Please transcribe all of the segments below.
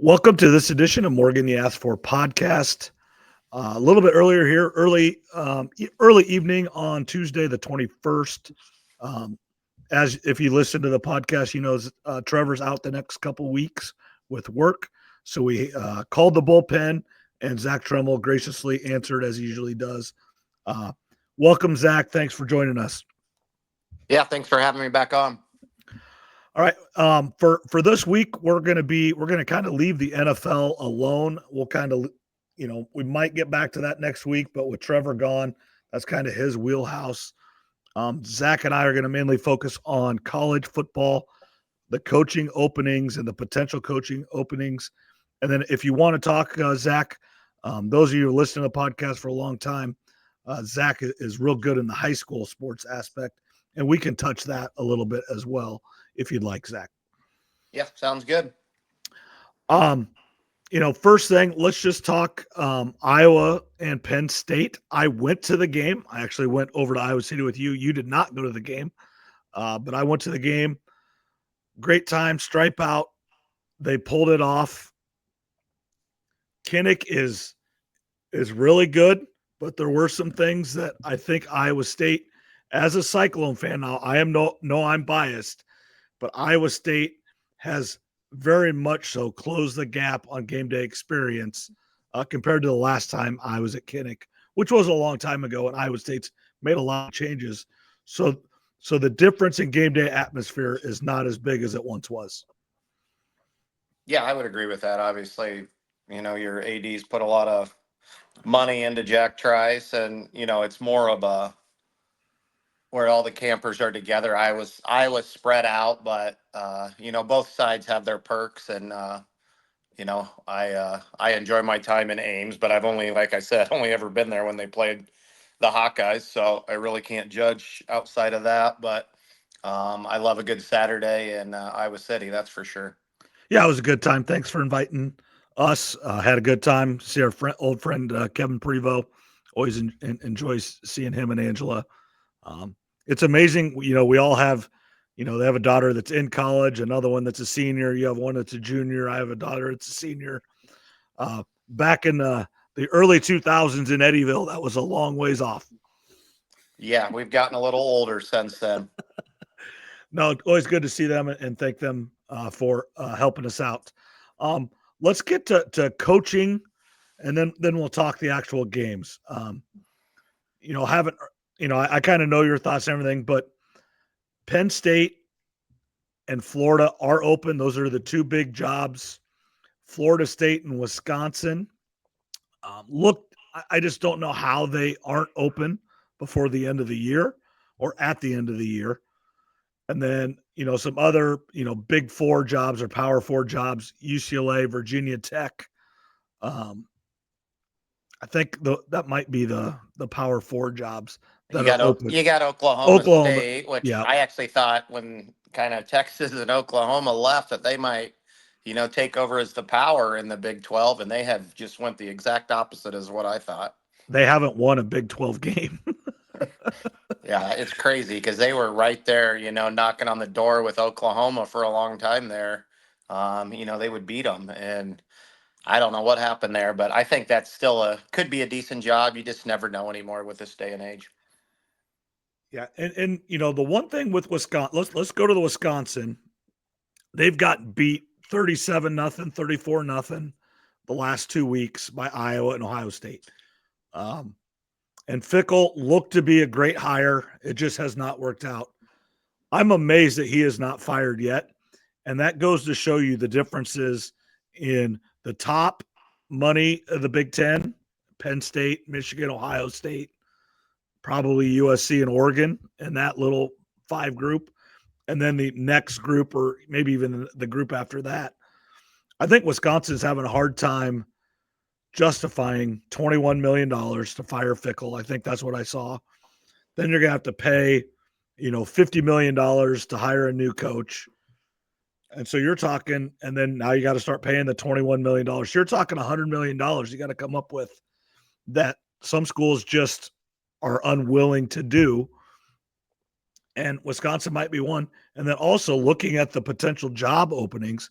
Welcome to this edition of Morgan You Asked For podcast. A little bit earlier here, early evening on Tuesday, the 21st. As if you listen to the podcast, you know Trevor's out the next couple weeks with work. So we called the bullpen, and Zach Tremmel graciously answered as he usually does. Welcome, Zach. Thanks for joining us. Yeah, thanks for having me back on. All right. For this week, we're gonna kind of leave the NFL alone. We'll kind of, we might get back to that next week, but with Trevor gone, that's kind of his wheelhouse. Zach and I are going to mainly focus on college football, the coaching openings and the potential coaching openings. And then if you want to talk, Zach, those of you who listen to the podcast for a long time, Zach is real good in the high school sports aspect, and we can touch that a little bit as well if you'd like, Zach. Yeah, sounds good. First thing, let's just talk Iowa and Penn State. I went to the game. I actually went over to Iowa City with you. You did not go to the game, but I went to the game. Great time, stripe out. They pulled it off. Kinnick is really good, but there were some things that I think Iowa State, as a Cyclone fan, now I'm biased, but Iowa State has very much so closed the gap on game day experience compared to the last time I was at Kinnick, which was a long time ago, and Iowa State's made a lot of changes. So the difference in game day atmosphere is not as big as it once was. Yeah, I would agree with that. Obviously, your ADs put a lot of money into Jack Trice, and, it's more of a where all the campers are together. I was spread out, but both sides have their perks, and I enjoy my time in Ames, but I've only, like I said, only ever been there when they played the Hawkeyes, so I really can't judge outside of that. But I love a good Saturday in Iowa City, that's for sure. Yeah, it was a good time. Thanks for inviting us. Had a good time. See our old friend Kevin Prevost. Always enjoys seeing him and Angela. It's amazing. We all have, they have a daughter that's in college, another one that's a senior. You have one that's a junior. I have a daughter that's a senior. Back in the early 2000s in Eddyville, that was a long ways off. Yeah, we've gotten a little older since then. No, always good to see them and thank them for helping us out. Let's get to coaching, and then we'll talk the actual games. I kind of know your thoughts and everything, but Penn State and Florida are open. Those are the two big jobs. Florida State and Wisconsin. I just don't know how they aren't open before the end of the year or at the end of the year. And then, some other, big four jobs or power four jobs, UCLA, Virginia Tech. I think that might be the power four jobs. You got Oklahoma State, which yeah. I actually thought when kind of Texas and Oklahoma left that they might, take over as the power in the Big 12, and they have just went the exact opposite as what I thought. They haven't won a Big 12 game. Yeah, it's crazy because they were right there, knocking on the door with Oklahoma for a long time there. They would beat them, and I don't know what happened there, but I think that's still could be a decent job. You just never know anymore with this day and age. Yeah, and the one thing with Wisconsin, let's go to the Wisconsin. They've got beat 37-0, 34-0 the last 2 weeks by Iowa and Ohio State. And Fickell looked to be a great hire. It just has not worked out. I'm amazed that he is not fired yet. And that goes to show you the differences in the top money of the Big Ten, Penn State, Michigan, Ohio State, probably USC and Oregon, and that little five group. And then the next group, or maybe even the group after that. I think Wisconsin's having a hard time justifying $21 million to fire Fickell. I think that's what I saw. Then you're going to have to pay, $50 million to hire a new coach. And so you're talking, and then now you got to start paying the $21 million. You're talking $100 million you got to come up with that some schools just are unwilling to do. And Wisconsin might be one. And then also looking at the potential job openings,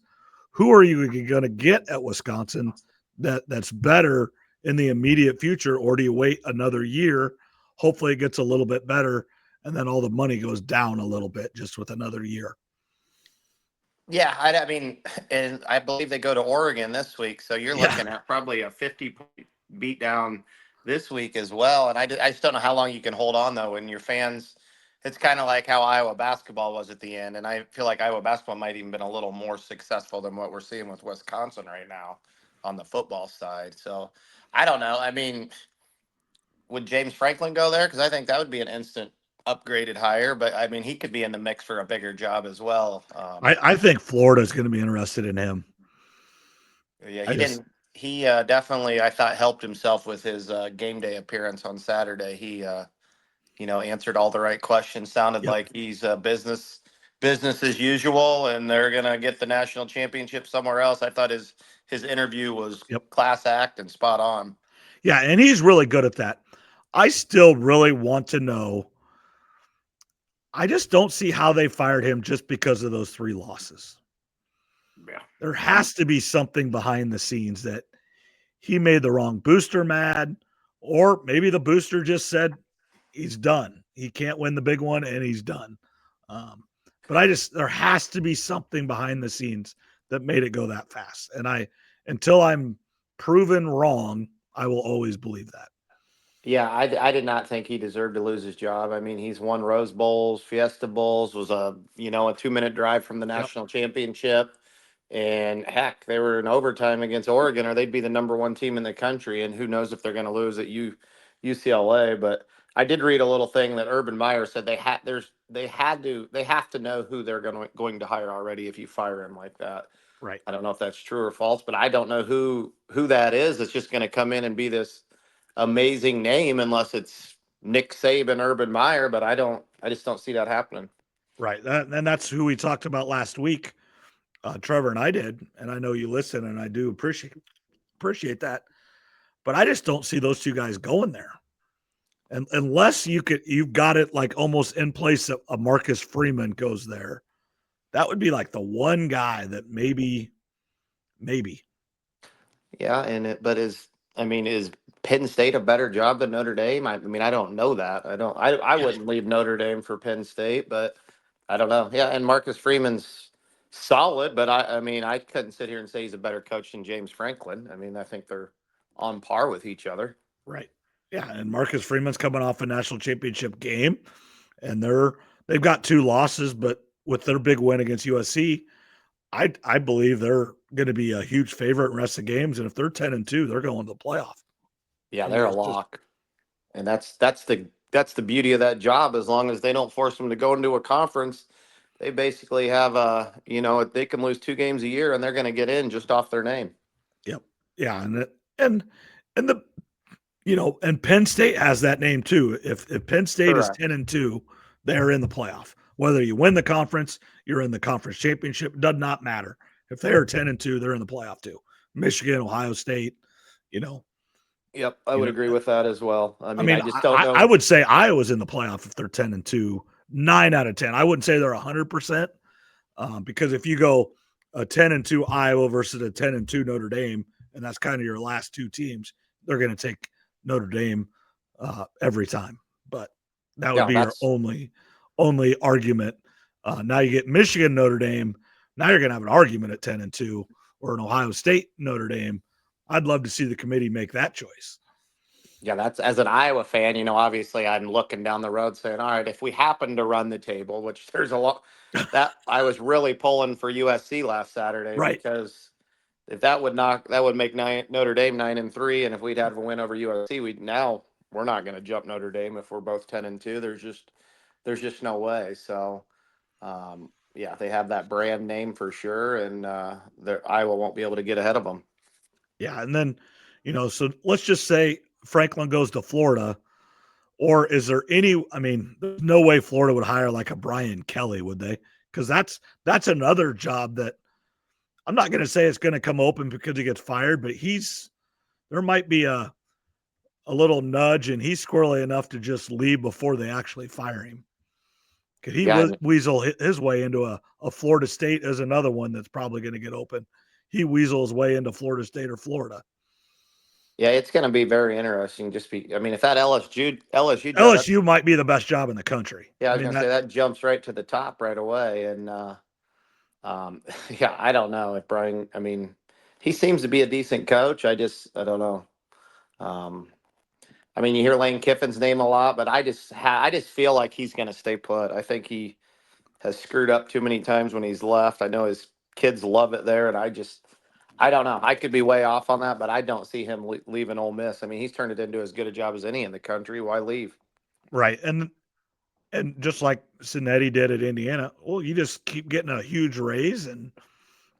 who are you going to get at Wisconsin that's better in the immediate future, or do you wait another year? Hopefully it gets a little bit better, and then all the money goes down a little bit just with another year. Yeah, I mean, and I believe they go to Oregon this week, so you're looking at probably a 50-point beat down this week as well. And I just don't know how long you can hold on though when your fans. It's kind of like how Iowa basketball was at the end, and I feel like Iowa basketball might even been a little more successful than what we're seeing with Wisconsin right now on the football side. So I don't know. I mean, would James Franklin go there? Because I think that would be an instant upgraded hire. But I mean, he could be in the mix for a bigger job as well. I think Florida's going to be interested in him. Yeah, he didn't. He definitely, I thought, helped himself with his game day appearance on Saturday. He, answered all the right questions. Sounded like he's business as usual, and they're gonna get the national championship somewhere else. I thought his interview was class act and spot on. Yeah, and he's really good at that. I still really want to know. I just don't see how they fired him just because of those 3 losses. Yeah. There has to be something behind the scenes that he made the wrong booster mad, or maybe the booster just said he's done. He can't win the big one and he's done. But there has to be something behind the scenes that made it go that fast. And until I'm proven wrong, I will always believe that. Yeah, I did not think he deserved to lose his job. I mean, he's won Rose Bowls, Fiesta Bowls, was a 2-minute drive from the national championship. And heck, they were in overtime against Oregon, or they'd be the number 1 team in the country. And who knows if they're going to lose at UCLA. But I did read a little thing that Urban Meyer said they have to know who they're going to hire already if you fire him like that. Right. I don't know if that's true or false, but I don't know who that is. That's just going to come in and be this amazing name unless it's Nick Saban, Urban Meyer. But I just don't see that happening. Right. And that's who we talked about last week. Trevor and I did, and I know you listen, and I do appreciate that. But I just don't see those 2 guys going there, and unless you've got it like almost in place that a Marcus Freeman goes there. That would be like the one guy that maybe. Yeah, but is Penn State a better job than Notre Dame? I mean, I don't know that. I wouldn't leave Notre Dame for Penn State, but I don't know. Yeah, and Marcus Freeman's solid, but I couldn't sit here and say he's a better coach than James Franklin. I mean, I think they're on par with each other. Right. Yeah, and Marcus Freeman's coming off a national championship game, and they've got 2 losses, but with their big win against USC, I believe they're going to be a huge favorite in the rest of the games, and if they're 10-2, they're going to the playoff. Yeah, they're a lock, and that's the beauty of that job. As long as they don't force them to go into a conference, they basically have they can lose 2 games a year and they're going to get in just off their name. Yep. Yeah, and Penn State has that name too. If Penn State is 10-2, they're in the playoff. Whether you win the conference, you're in the conference championship. It does not matter. If they are 10-2, they're in the playoff too. Michigan, Ohio State, Yep, I would agree with that as well. I mean, I just don't know. I would say Iowa's in the playoff if they're 10-2, 9 out of 10. I wouldn't say they're 100%, because if you go a 10-2 Iowa versus a 10-2 Notre Dame, and that's kind of your last 2 teams, they're going to take Notre Dame every time. But that would be your only argument. Now you get Michigan, Notre Dame. Now you're going to have an argument at 10-2, or an Ohio State, Notre Dame. I'd love to see the committee make that choice. Yeah, that's, as an Iowa fan, obviously I'm looking down the road saying, all right, if we happen to run the table, which there's a lot that I was really pulling for USC last Saturday, right? Because if that would make Notre Dame 9-3, and if we'd have a win over USC, we're not going to jump Notre Dame if we're both 10-2. There's just no way. So, yeah, they have that brand name for sure, and Iowa won't be able to get ahead of them. Yeah, and then, so let's just say Franklin goes to Florida, or is there any? I mean, there's no way Florida would hire like a Brian Kelly, would they? Because that's another job that I'm not going to say it's going to come open because he gets fired, but there might be a little nudge, and he's squirrely enough to just leave before they actually fire him. Could he weasel his way into a Florida State as another one that's probably going to get open? he weasel his way into Florida State or Florida. Yeah, it's going to be very interesting. I mean, if that LSU job, LSU might be the best job in the country. yeah, I I was mean going to say that jumps right to the top right away. And yeah, I don't know if Brian. I mean, he seems to be a decent coach. I don't know. Um, I mean, you hear Lane Kiffin's name a lot, but I just feel like he's going to stay put. I think he has screwed up too many times when he's left. I know his kids love it there, and I don't know. I could be way off on that, but I don't see him leaving Ole Miss. I mean, he's turned it into as good a job as any in the country. Why leave? right. And just like Cincinnati did at Indiana, well, you just keep getting a huge raise. And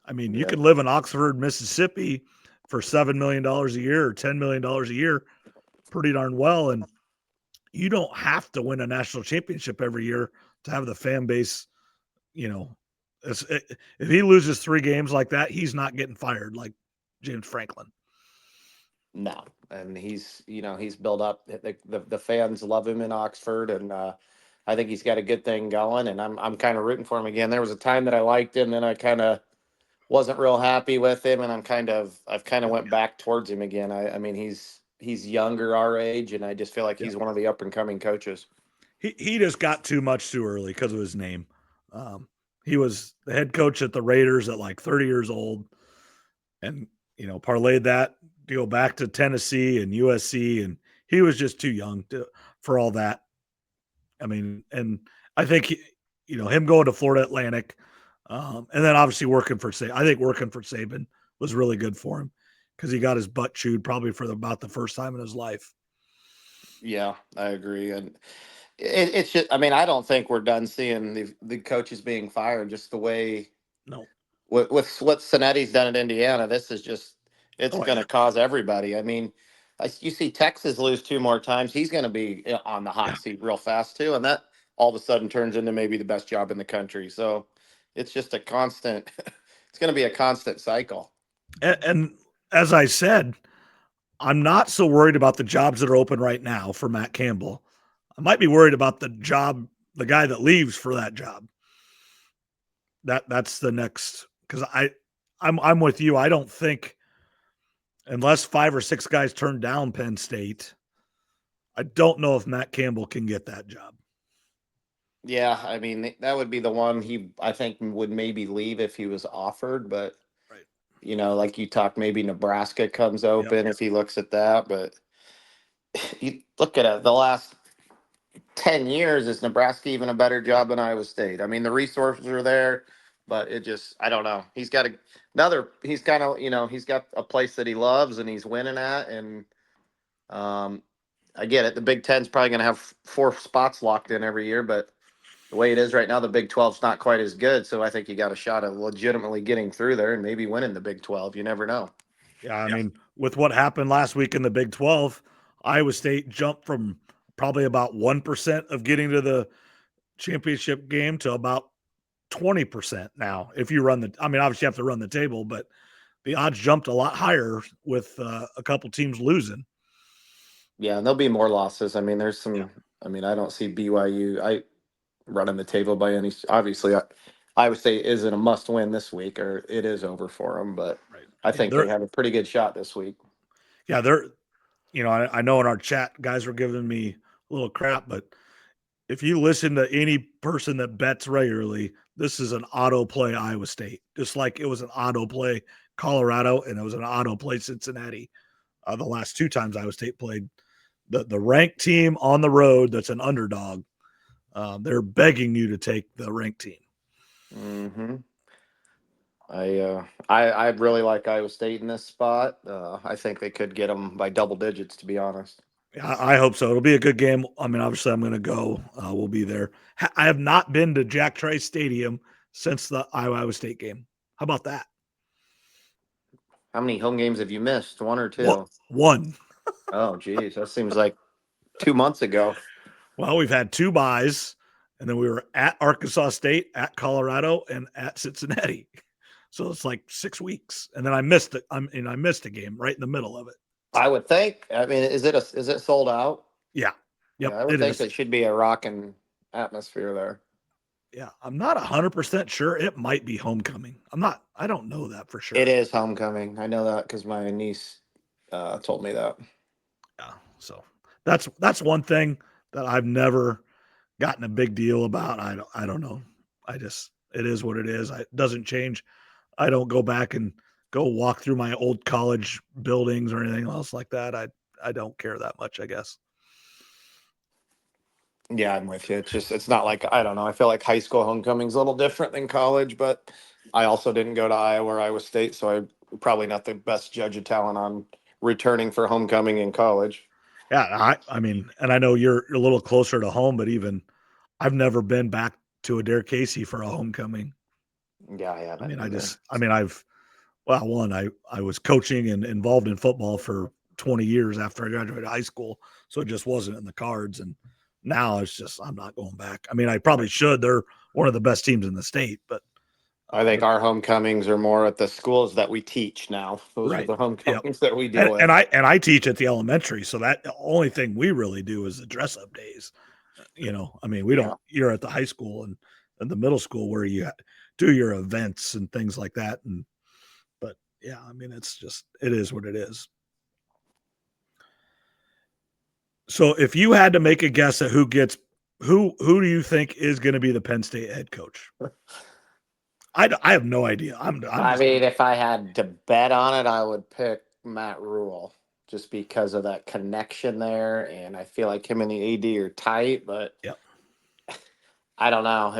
I mean, you Yeah. can live in Oxford, Mississippi for $7 million a year or $10 million a year pretty darn well. And you don't have to win a national championship every year to have the fan base, you know. If he loses 3 games like that, he's not getting fired like James Franklin. No, and he's built up. The fans love him in Oxford, and I think he's got a good thing going. And I'm kind of rooting for him again. There was a time that I liked him, then I kind of wasn't real happy with him, and I've kind of went back towards him again. I mean, he's younger our age, and I just feel like Yeah. he's one of the up and coming coaches. He just got too much too early because of his name. He was the head coach at the Raiders at like 30 years old, and parlayed that to go back to Tennessee and USC, and he was just too young for all that. I mean, and I think him going to Florida Atlantic, and then obviously working for I think working for Saban was really good for him because he got his butt chewed probably for about the first time in his life. Yeah, I agree, and it's just. I mean, I don't think we're done seeing the coaches being fired. Just the way No. with what Cinetti's done at Indiana, this is just it's Oh, going to yeah. cause everybody. I mean, you see Texas lose 2 more times, he's going to be on the hot Yeah. seat real fast too, and that all of a sudden turns into maybe the best job in the country. So it's just a constant. It's going to be a constant cycle. And as I said, I'm not so worried about the jobs that are open right now for Matt Campbell. I might be worried about the guy that leaves for that job. That's the next, because I'm with you. I don't think unless 5 or 6 guys turn down Penn State, I don't know if Matt Campbell can get that job. Yeah, I mean that would be the one I think would maybe leave if he was offered, but Right. like you talked, maybe Nebraska comes Yep. open if he looks at that, but you look at it, the last 10 years, is Nebraska even a better job than Iowa State? I mean, the resources are there, but I don't know. He's kind of, he's got a place that he loves and he's winning at. And I get it. The Big Ten's probably going to have 4 spots locked in every year, but the way it is right now, the Big 12's not quite as good. So I think you got a shot at legitimately getting through there and maybe winning the Big 12. You never know. Yeah, I mean, with what happened last week in the Big 12, Iowa State jumped from probably about 1% of getting to the championship game to about 20% now. If you obviously you have to run the table, but the odds jumped a lot higher with a couple teams losing. Yeah, and there'll be more losses. I mean, there's some. Yeah. I mean, I don't see BYU running the table by any. Obviously, Iowa State isn't a must-win this week, or it is over for them. But Right. I Yeah, think they have a pretty good shot this week. they're I know in our chat guys were giving me a little crap, but if you listen to any person that bets regularly, this is an auto play Iowa State, just like it was an auto play Colorado and it was an auto play Cincinnati. The last 2 times Iowa State played the ranked team on the road that's an underdog. They're begging you to take the ranked team. Mm-hmm. I really like Iowa State in this spot. I think they could get them by double digits, to be honest. I hope so. It'll be a good game. I mean, obviously, I'm going to go. We'll be there. I have not been to Jack Trice Stadium since the Iowa State game. How about that? How many home games have you missed? 1 or 2? One. Oh, geez, that seems like 2 months ago. Well, we've had 2 byes, and then we were at Arkansas State, at Colorado, and at Cincinnati. So it's like 6 weeks, and then I missed it. I missed a game right in the middle of it. I would think. I mean, is it sold out? Yeah. Yep. Yeah, I would think it should be a rocking atmosphere there. Yeah, I'm not 100% sure. It might be homecoming. I don't know that for sure. It is homecoming. I know that because my niece told me that. Yeah. So that's one thing that I've never gotten a big deal about. I don't know. It is what it is. It doesn't change. I don't go back and go walk through my old college buildings or anything else like that. I don't care that much, I guess. Yeah, I'm with you. It's not like, I don't know. I feel like high school homecoming's a little different than college, but I also didn't go to Iowa or Iowa State, so I'm probably not the best judge of talent on returning for homecoming in college. Yeah, I mean, and I know you're a little closer to home, but even I've never been back to Adair Casey for a homecoming. Yeah, I I haven't mean, either. I was coaching and involved in football for 20 years after I graduated high school, so it just wasn't in the cards. And now it's just I'm not going back. I mean, I probably should. They're one of the best teams in the state, but I think our homecomings are more at the schools that we teach now. Those are right, the yep. homecomings that we deal with. And I teach at the elementary, so that the only thing we really do is the dress up days. I mean, we don't. Yeah. You're at the high school and the middle school where you do your events and things like that. And but yeah, I mean, it is what it is. So if you had to make a guess at who do you think is going to be the Penn State head coach? I have no idea. I'm I just mean, if I had to bet on it, I would pick Matt Rule just because of that connection there. And I feel like him and the AD are tight, but yeah. I don't know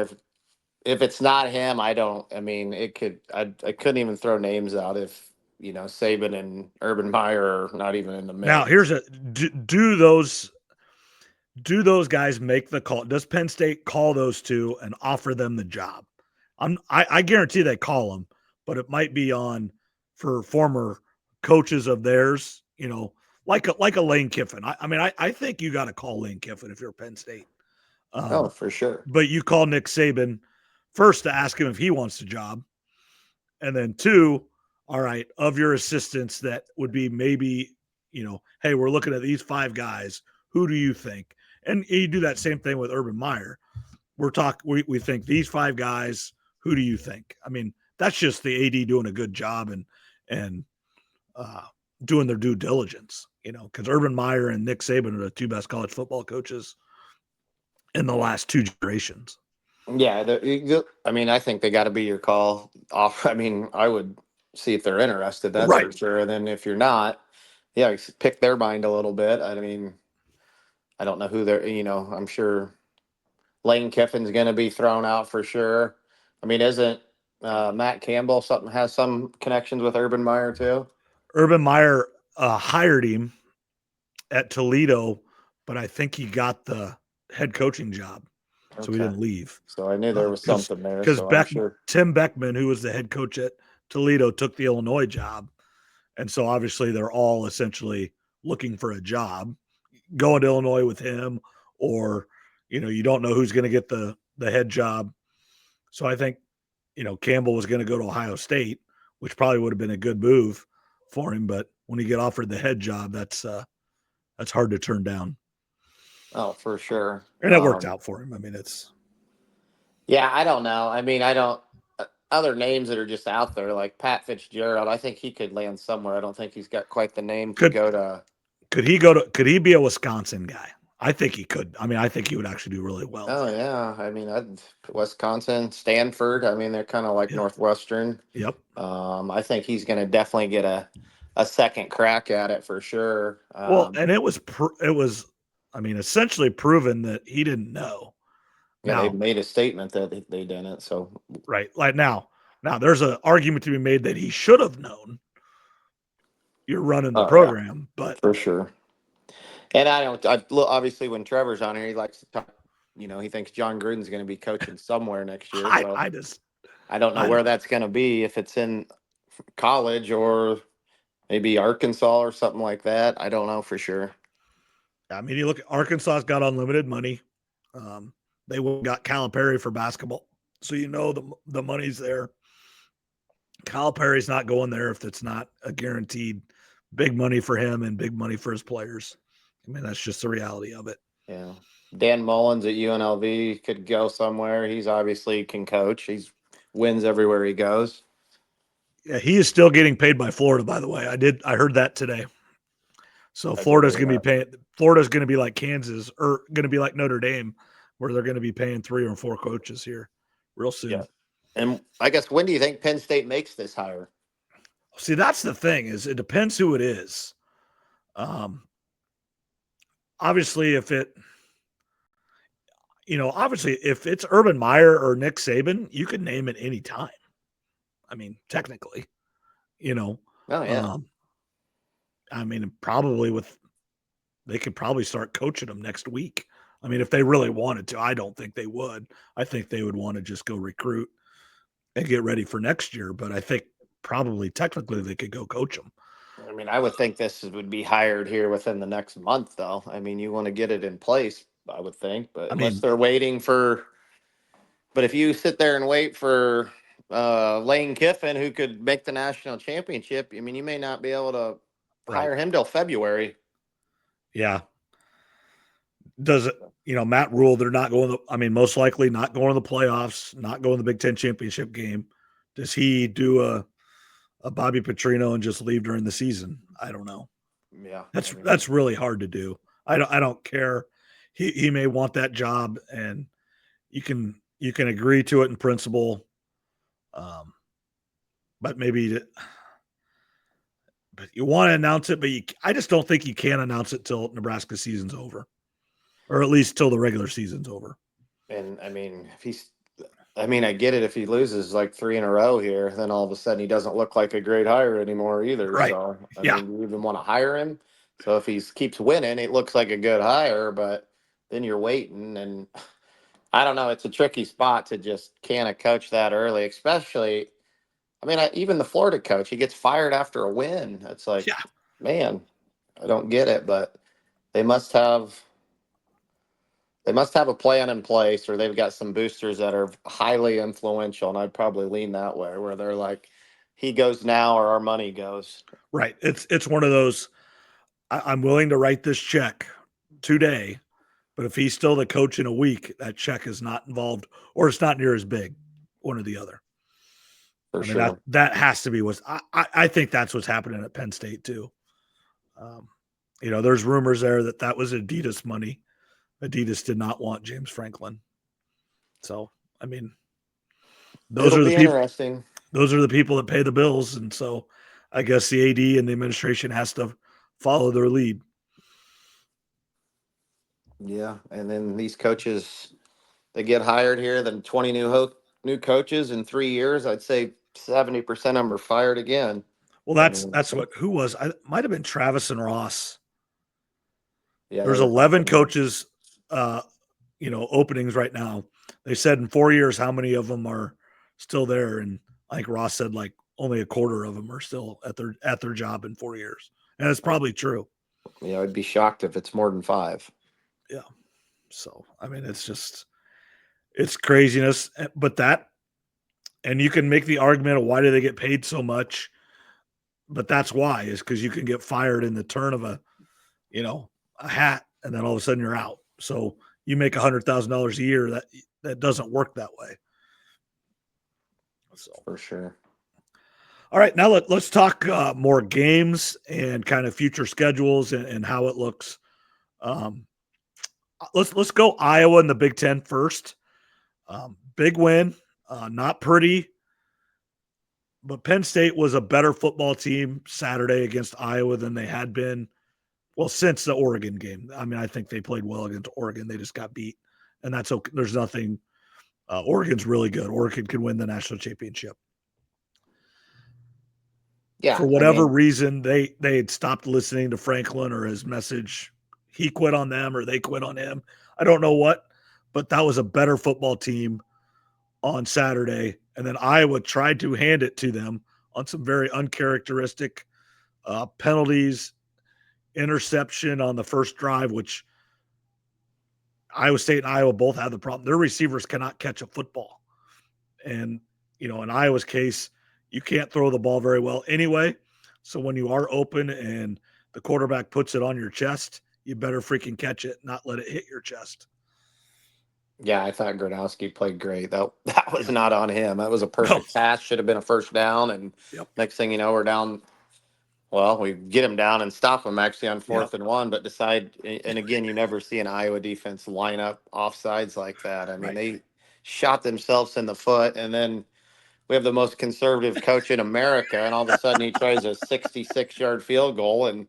if it's not him. I mean, it could. I couldn't even throw names out if Saban and Urban Meyer are not even in the Now mix. here's do those guys make the call? Does Penn State call those two and offer them the job? I guarantee they call them, but it might be on for former coaches of theirs, like a Lane Kiffin. I mean, I think you got to call Lane Kiffin if you're Penn State. Oh, Um, for sure. but you call Nick Saban first to ask him if he wants the job, and then two, all right, of your assistants that would be maybe, hey, we're looking at these five guys. Who do you think? And you do that same thing with Urban Meyer. We think these five guys. Who do you think? I mean, that's just the AD doing a good job and uh, doing their due diligence. Because Urban Meyer and Nick Saban are the two best college football coaches in the last two generations. Yeah, I mean, I think they got to be your call off. I mean, I would see if they're interested. That's Right. for sure. And then if you're not, yeah, pick their mind a little bit. I mean, I don't know who they're. I'm sure Lane Kiffin's going to be thrown out for sure. I mean, isn't Matt Campbell something has some connections with Urban Meyer too? Urban Meyer hired him at Toledo, but I think he got the head coaching job, so he Okay, didn't leave. so I knew there was Because something there. because So I'm sure. Tim Beckman, who was the head coach at Toledo, took the Illinois job, and so obviously they're all essentially looking for a job, going to Illinois with him, or you don't know who's going to get the head job. So I think Campbell was going to go to Ohio State, which probably would have been a good move for him. But when you get offered the head job, that's hard to turn down. Oh, for sure. And it worked out for him. I mean, Yeah, I don't know. I mean, I don't. Other names that are just out there, like Pat Fitzgerald, I think he could land somewhere. I don't think he's got quite the name to could go to. could he be a Wisconsin guy? I think he could. I mean, I think he would actually do really well Oh there. yeah, I mean, Wisconsin, Stanford. I mean, they're kind of like Yep. Northwestern. Yep. I think he's going to definitely get a second crack at it for sure. Well, and I mean, essentially proven that he didn't know. Yeah, they Now, made a statement that they didn't. So right, like now there's an argument to be made that he should have known. You're running the oh yeah, program, but for sure. And I don't. Obviously, when Trevor's on here, he likes to talk. He thinks John Gruden's going to be coaching somewhere next year. So I just I don't know I where don't. that's going to be. If it's in college or maybe Arkansas or something like that. I don't know for sure. I mean, you look at Arkansas's got unlimited money. They got Calipari for basketball, so the money's there. Calipari's not going there if it's not a guaranteed big money for him and big money for his players. I mean, that's just the reality of it. Yeah. Dan Mullins at UNLV could go somewhere. He's obviously can coach. He's wins everywhere he goes. Yeah, he is still getting paid by Florida, by the way. I heard that today. So I did Florida's hear going to be that. paying. Florida's going to be like Kansas, or going to be like Notre Dame, where they're going to be paying 3 or 4 coaches here real soon. Yeah. And I guess when do you think Penn State makes this hire? See, that's the thing, is it depends who it is. Obviously, obviously if it's Urban Meyer or Nick Saban, you can name it any time. I mean, technically, you know, Oh yeah. I mean, they could probably start coaching them next week. I mean, if they really wanted to. I don't think they would. I think they would want to just go recruit and get ready for next year. But I think probably technically they could go coach them. I mean, I would think this would be hired here within the next month, though. I mean, you want to get it in place, I would think, but I unless mean, they're waiting for, but if you sit there and wait for Lane Kiffin, who could make the national championship, I mean, you may not be able to right. hire him till February. Yeah. Does it, Matt Rule, they're not going I mean, most likely not going to the playoffs, not going to the Big Ten championship game. Does he do a Bobby Petrino and just leave during the season? I don't know. Yeah, That's really hard to do. I don't care. He may want that job, and you can agree to it in principle. But you want to announce it, but I just don't think you can announce it till Nebraska season's over, or at least till the regular season's over. and I mean, I get it if he loses like 3 in a row here, then all of a sudden he doesn't look like a great hire anymore either. Right. So, I Yeah. mean, do you even want to hire him? So if he keeps winning, it looks like a good hire, but then you're waiting, and I don't know. It's a tricky spot to just can a coach that early, especially. I mean, even the Florida coach, he gets fired after a win. It's like, Yeah. man, I don't get it, but they must have they must have a plan in place, or they've got some boosters that are highly influential, and I'd probably lean that way, where they're like, he goes now or our money goes. Right. It's one of those. I'm willing to write this check today, but if he's still the coach in a week, that check is not involved, or it's not near as big. One or the other. For I mean, that sure. that has to be what's. I think that's what's happening at Penn State too. Um, there's rumors there that was Adidas money. Adidas did not want James Franklin. So, I mean, those It'll are the be people. interesting. Those are the people that pay the bills, and so I guess the AD and the administration has to follow their lead. Yeah, and then these coaches, they get hired here, then 20 new coaches in 3 years. I'd say 70% of them are fired again. Well, I that's mean, that's what who was I might have been Travis and Ross. yeah, they There's were 11 talking about. coaches, openings right now. They said in 4 years how many of them are still there, and I think Ross said like only a quarter of them are still at their job in 4 years, and it's probably true. Yeah, I'd be shocked if it's more than 5. Yeah. So I mean, it's craziness, but and you can make the argument of why do they get paid so much, but that's why is because you can get fired in the turn of a hat, and then all of a sudden you're out. So you make $100,000 a year. That doesn't work that way. So For sure. all right, now let's talk more games and kind of future schedules and how it looks. Um, let's go Iowa in the Big Ten first. Big win, not pretty, but Penn State was a better football team Saturday against Iowa than they had been. Well, since the Oregon game. I mean, I think they played well against Oregon. They just got beat, and that's okay. There's nothing. Oregon's really good. Oregon can win the national championship. Yeah, For I whatever mean, reason, they had stopped listening to Franklin or his message. He quit on them or they quit on him. I don't know what, but that was a better football team on Saturday. And then Iowa tried to hand it to them on some very uncharacteristic penalties, interception on the first drive, which Iowa State and Iowa both have the problem. Their receivers cannot catch a football. And, in Iowa's case, you can't throw the ball very well anyway. So when you are open and the quarterback puts it on your chest, you better freaking catch it, not let it hit your chest. Yeah, I thought Gronowski played great. That was Yeah. not on him. That was a No. perfect pass. Should have been a first down. And Yep. next thing you know, we're down. Well, we get him down and stop him actually on Yep. 4th and 1, but decide. And again, you never see an Iowa defense line up offsides like that. I mean, Right. they shot themselves in the foot, and then we have the most conservative coach in America, and all of a sudden he tries a 66-yard field goal, and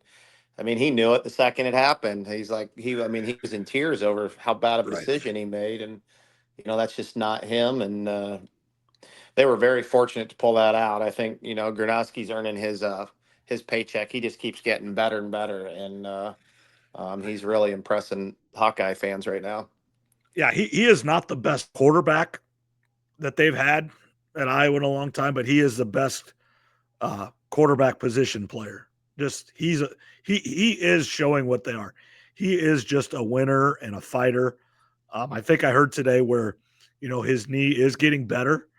I mean, he knew it the second it happened. He's like, I mean, he was in tears over how bad of a Right. decision he made, and that's just not him. And they were very fortunate to pull that out. I think Gronowski's earning his paycheck. He just keeps getting better and better, and he's really impressing Hawkeye fans right now. Yeah. He is not the best quarterback that they've had at Iowa in a long time, but he is the best quarterback position player. Just he is showing what they are. He is just a winner and a fighter. I think I heard today where his knee is getting better.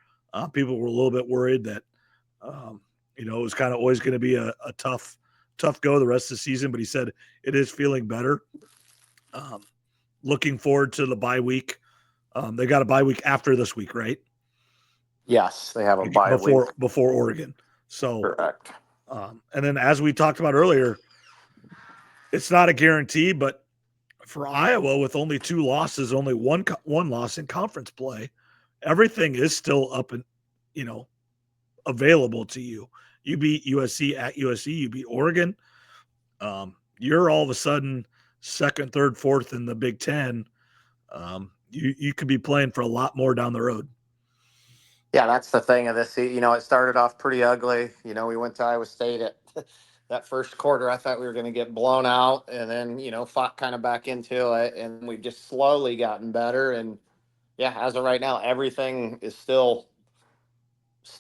People were a little bit worried that um, it was kind of always going to be a tough go the rest of the season, but he said it is feeling better. Um, Looking forward to the bye week. They got a bye week after this week, right? Yes, they have a bye week. Before Oregon. So, Correct. and then as we talked about earlier, it's not a guarantee, but for Iowa with only 2 losses, only one loss in conference play, everything is still up and you know available to you. You beat USC at USC, you beat Oregon. You're all of a sudden second, third, fourth in the Big Ten. You could be playing for a lot more down the road. Yeah, that's the thing of this. It started off pretty ugly. We went to Iowa State at that first quarter. I thought we were going to get blown out, and then fought kind of back into it, and we've just slowly gotten better. And yeah, as of right now, everything is still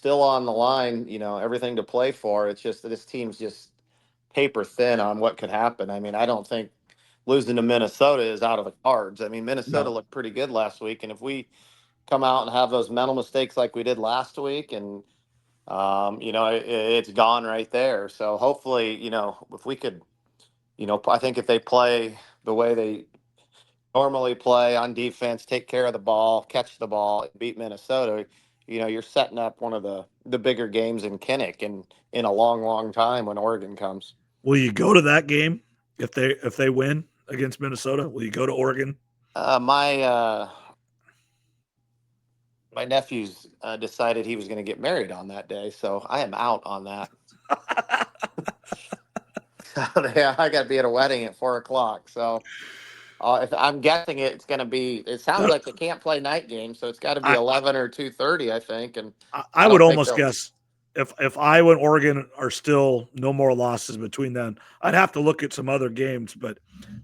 on the line. Everything to play for. It's just that this team's just paper thin on what could happen. I mean, I don't think losing to Minnesota is out of the cards. I mean, Minnesota No. looked pretty good last week, and if we come out and have those mental mistakes like we did last week, and it's gone right there. So hopefully, if we could, I think if they play the way they normally play on defense, take care of the ball, catch the ball, beat Minnesota, you're setting up one of the bigger games in Kinnick in a long, long time when Oregon comes. Will you go to that game if they win against Minnesota? Will you go to Oregon? My nephew's decided he was going to get married on that day, so I am out on that. So yeah, I got to be at a wedding at 4 o'clock. So if I'm guessing it's going to be, it sounds like they can't play night games, so it's got to be I 11 or 2:30, I think. And I I would don't think almost they'll. guess if Iowa and Oregon are still no more losses between them, I'd have to look at some other games, but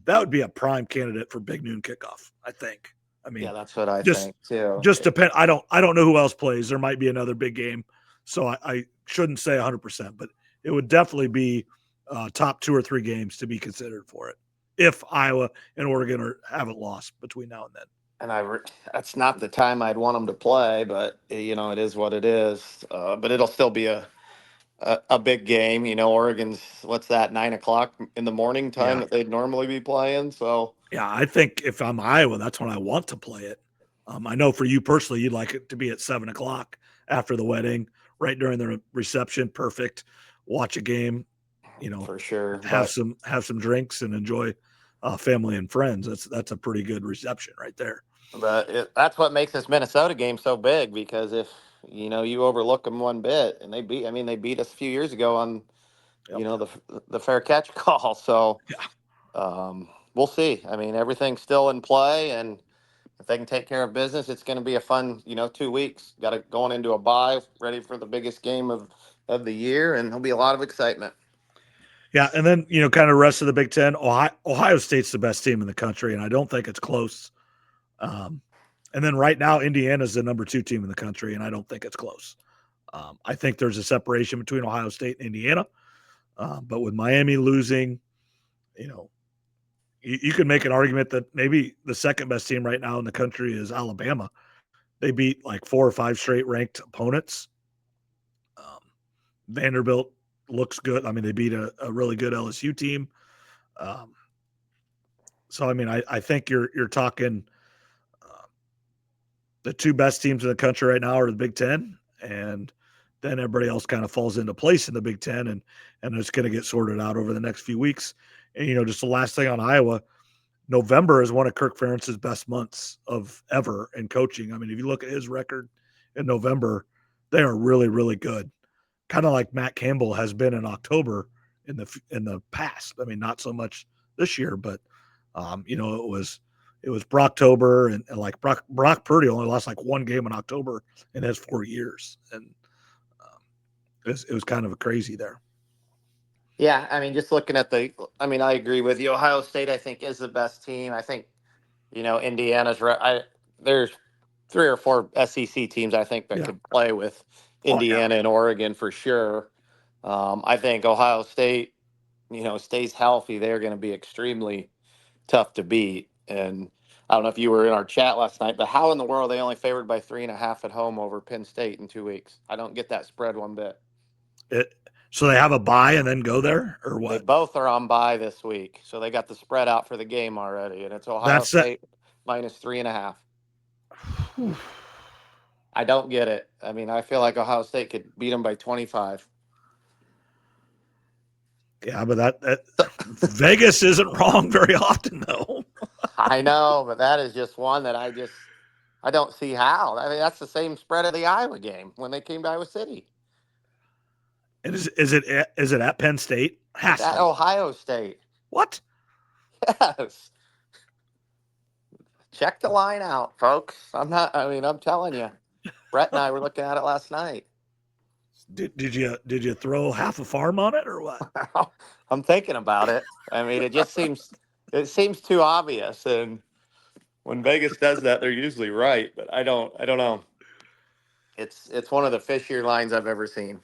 that would be a prime candidate for big noon kickoff. I think. I Yeah, mean, that's what I just think too. just depend. I don't know who else plays. There might be another big game, so I shouldn't say 100%, but it would definitely be top 2 or 3 games to be considered for it if Iowa and Oregon haven't lost between now and then. And that's not the time I'd want them to play, but it is what it is. But it'll still be a big game. Oregon's, what's that, 9 o'clock in the morning time Yeah, that they'd normally be playing. So yeah. I think if I'm Iowa, that's when I want to play it. I know for you personally, you'd like it to be at 7 o'clock after the wedding, right during the reception. Perfect. Watch a game. for sure. Have some drinks and enjoy family and friends. That's a pretty good reception right there. But that's what makes this Minnesota game so big, because if you overlook them one bit, and they beat us a few years ago on Yep. the fair catch call. So Yeah. we'll see. I mean, everything's still in play, and if they can take care of business, it's going to be a fun 2 weeks. Got to going into a bye, ready for the biggest game of the year, and there'll be a lot of excitement. Yeah, and then kind of rest of the Big Ten. Ohio State's the best team in the country, and I don't think it's close. And then right now, Indiana's the number 2 team in the country, and I don't think it's close. I think there's a separation between Ohio State and Indiana, but with Miami losing, you could make an argument that maybe the second best team right now in the country is Alabama. They beat like 4 or 5 straight ranked opponents. Um, Vanderbilt looks good. I mean, they beat a really good LSU team. Um, so I mean, I think you're talking the two best teams in the country right now are the Big Ten, and then everybody else kind of falls into place in the Big Ten, and it's going to get sorted out over the next few weeks. And just the last thing on Iowa, November is one of Kirk Ferentz's best months of ever in coaching. I mean, if you look at his record in November, they are really, really good. Kind of like Matt Campbell has been in October in the past. I mean, not so much this year, but it was Brocktober, and like Brock Purdy only lost like one game in October in his 4 years, and it was kind of crazy there. Yeah, I mean, just looking at I agree with you. Ohio State, I think, is the best team. I think, Indiana's right. There's 3 or 4 SEC teams I think that could play with Indiana and Oregon for sure. I think Ohio State, stays healthy. They're going to be extremely tough to beat. And I don't know if you were in our chat last night, but how in the world are they only favored by 3.5 at home over Penn State in 2 weeks? I don't get that spread one bit. So they have a bye and then go there, or what? They both are on bye this week, so they got the spread out for the game already, and it's Ohio State minus 3.5. I don't get it. I mean, I feel like Ohio State could beat them by 25. Yeah, but that Vegas isn't wrong very often, though. I know, but that is just one that I don't see how. I mean, that's the same spread of the Iowa game when they came to Iowa City. And is it at Penn State? It's at Ohio State. What? Yes. Check the line out, folks. I'm telling you. Brett and I were looking at it last night. Did you throw half a farm on it or what? I'm thinking about it. I mean, it seems too obvious, and when Vegas does that, they're usually right. But I don't know. It's one of the fishier lines I've ever seen.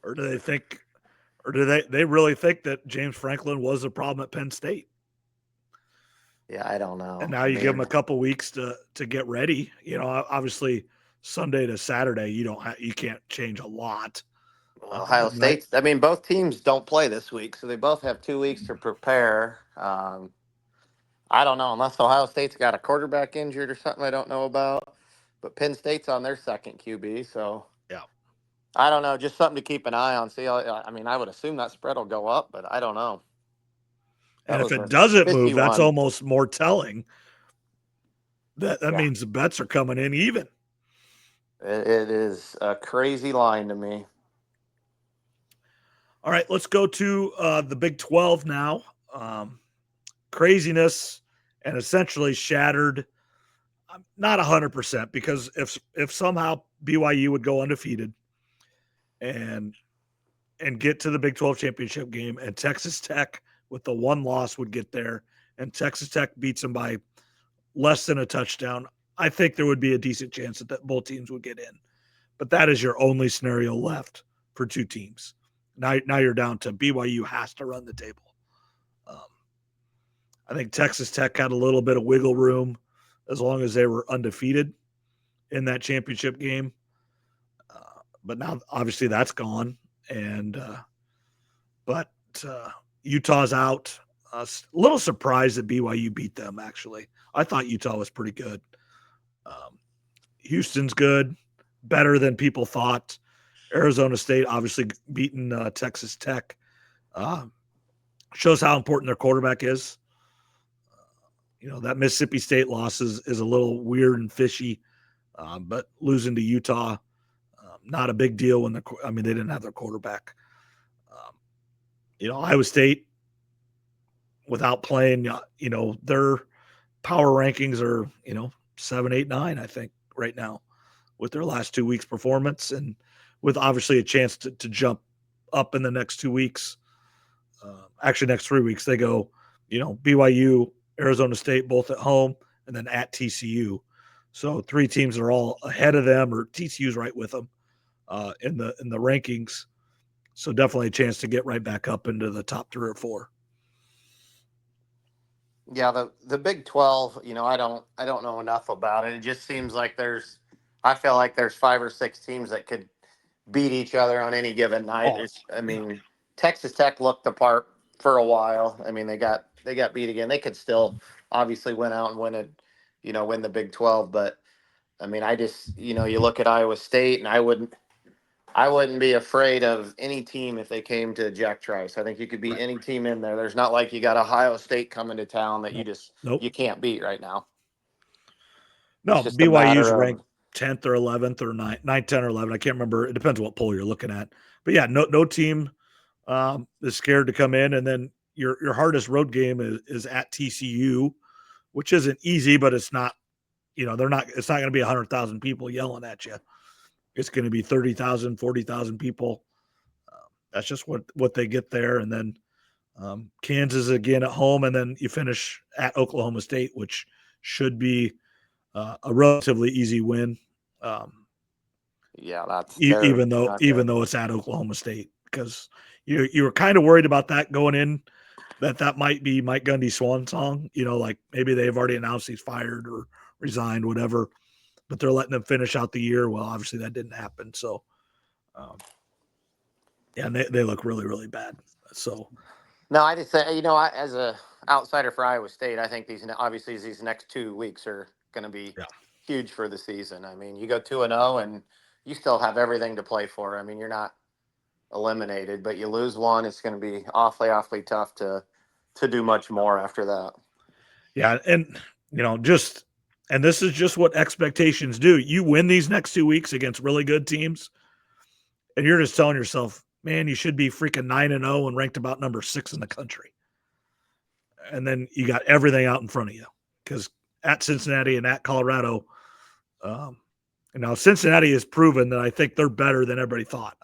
Or do they really think that James Franklin was a problem at Penn State? Yeah, I don't know. And now you give them a couple weeks to get ready. Obviously Sunday to Saturday, you can't change a lot. Ohio State. I mean, both teams don't play this week, so they both have 2 weeks to prepare. I don't know, unless Ohio State's got a quarterback injured or something I don't know about. But Penn State's on their second QB, so yeah, I don't know. Just something to keep an eye on. See, I mean, I would assume that spread will go up, but I don't know. And if it doesn't move, that's almost more telling. That means the bets are coming in even. It is a crazy line to me. All right, let's go to the Big 12 now. Craziness and essentially shattered. Not 100%, because if somehow BYU would go undefeated and get to the Big 12 championship game, and Texas Tech with the one loss would get there, and Texas Tech beats them by less than a touchdown, I think there would be a decent chance that both teams would get in. But that is your only scenario left for two teams. Now you're down to BYU has to run the table. I think Texas Tech had a little bit of wiggle room as long as they were undefeated in that championship game. But now, obviously, that's gone. But Utah's out. A little surprised that BYU beat them, actually. I thought Utah was pretty good. Houston's good, better than people thought. Arizona State, obviously, beating Texas Tech. Shows how important their quarterback is. That Mississippi State loss is a little weird and fishy, but losing to Utah, not a big deal when they didn't have their quarterback. Iowa State, without playing, their power rankings are, 7, 8, 9, I think, right now, with their last 2 weeks' performance, and with obviously a chance to jump up in the next 2 weeks. Actually, next 3 weeks, they go, BYU, Arizona State, both at home, and then at TCU. So 3 teams are all ahead of them, or TCU's right with them in the rankings. So definitely a chance to get right back up into the top 3 or 4. Yeah, the Big 12, I don't know enough about it. It just seems like I feel like there's 5 or 6 teams that could beat each other on any given night. Texas Tech looked the part for a while. I mean, they got beat again. They could still obviously win out and win win the Big 12. But I mean, I just, you look at Iowa State, and I wouldn't be afraid of any team if they came to Jack Trice. I think you could beat Right. any team in there. There's not like you got Ohio State coming to town that Nope. you can't beat right now. No, It's just a BYU's matter ranked of 10th or 11th or 9, 10 or 11. I can't remember. It depends what poll you're looking at. But yeah, no team is scared to come in. And then your hardest road game is at TCU, which isn't easy, but it's not, it's not going to be 100,000 people yelling at you. It's going to be 30,000, 40,000 people. That's just what they get there. And then Kansas again at home. And then you finish at Oklahoma State, which should be a relatively easy win. yeah, that's Even not good. though it's at Oklahoma State, because you were kind of worried about that going in, that might be Mike Gundy's swan song. Like maybe they've already announced he's fired or resigned, whatever, but they're letting them finish out the year. Well, obviously that didn't happen. So, yeah, and they look really, really bad. So, No, I just say, as a outsider for Iowa State, I think these next 2 weeks are going to be yeah, huge for the season. I mean, you go 2-0 and you still have everything to play for. I mean, you're not eliminated, but you lose one, it's going to be awfully, awfully tough to do much more after that. yeah, and and this is just what expectations do. You win these next 2 weeks against really good teams, and you're just telling yourself, man, you should be freaking 9-0 and ranked about number 6 in the country. And then you got everything out in front of you, because at Cincinnati and at Colorado, Cincinnati has proven that I think they're better than everybody thought.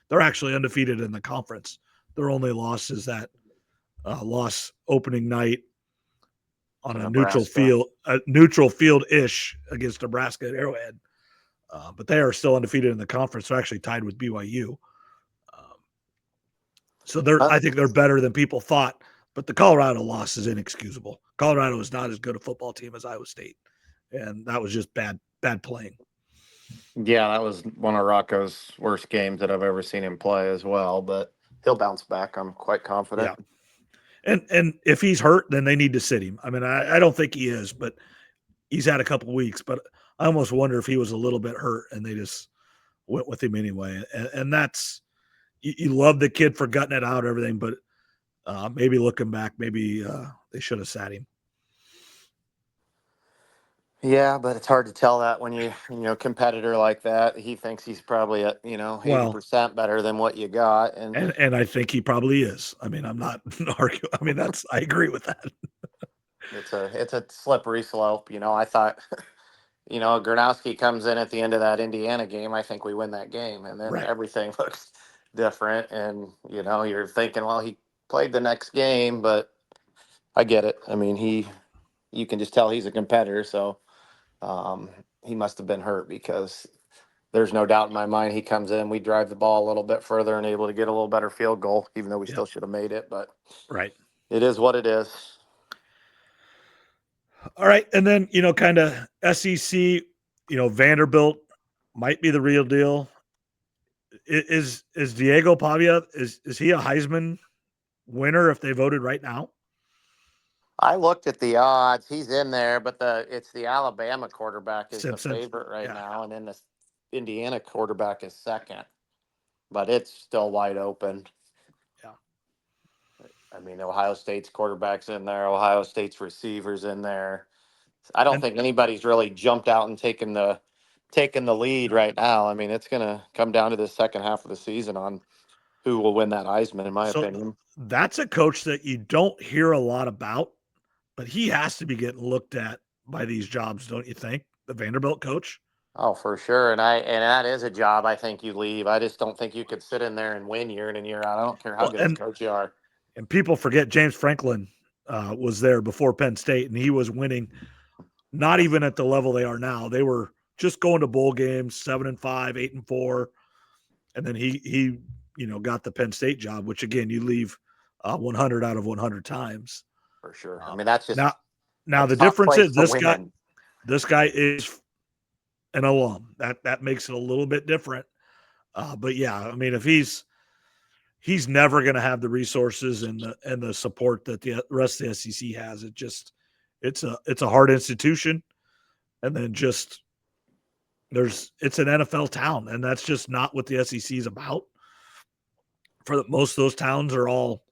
They're actually undefeated in the conference. Their only loss is that loss opening night on a neutral field-ish against Nebraska at Arrowhead. But they are still undefeated in the conference. They're actually tied with BYU. So I think they're better than people thought. But the Colorado loss is inexcusable. Colorado is not as good a football team as Iowa State, and that was just bad playing. Yeah, that was one of Rocco's worst games that I've ever seen him play as well. But he'll bounce back. I'm quite confident. Yeah. And if he's hurt, then they need to sit him. I mean, I don't think he is, but he's had a couple of weeks. But I almost wonder if he was a little bit hurt and they just went with him anyway. And that's, you love the kid for gutting it out, everything, but maybe looking back, maybe they should have sat him. Yeah, but it's hard to tell that when competitor like that. He thinks he's probably at 80% better than what you got, and I think he probably is. I mean, I'm not arguing. I mean, I agree with that. It's a slippery slope. I thought Gronowski comes in at the end of that Indiana game. I think we win that game, and then everything looks different. And you're thinking, well, he played the next game, but I get it. I mean, you can just tell he's a competitor, so he must have been hurt, because there's no doubt in my mind he comes in, we drive the ball a little bit further and able to get a little better field goal, even though we still should have made it. But it is what it is. All right. And then, kind of SEC, Vanderbilt might be the real deal. Is Diego Pavia, is he a Heisman winner if they voted right now? I looked at the odds. He's in there, but it's the Alabama quarterback is Simpson. the favorite right now, and then the Indiana quarterback is second. But it's still wide open. Yeah. I mean, Ohio State's quarterback's in there. Ohio State's receivers in there. I don't think anybody's really jumped out and taken the lead right now. I mean, it's going to come down to the second half of the season on who will win that Heisman, in my opinion. That's a coach that you don't hear a lot about, but he has to be getting looked at by these jobs, don't you think? The Vanderbilt coach? Oh, for sure. And that is a job I think you leave. I just don't think you could sit in there and win year in and year out. I don't care how good a coach you are. And people forget James Franklin was there before Penn State, and he was winning not even at the level they are now. They were just going to bowl games, 7-5, 8-4. And then he got the Penn State job, which again, you leave 100 out of 100 times. For sure. I mean, that's just now the difference is this guy is an alum. That makes it a little bit different. But yeah, I mean, if he's never going to have the resources and the support that the rest of the SEC has. It's a hard institution, and then just it's an NFL town, and that's just not what the SEC is about. Most of those towns are all,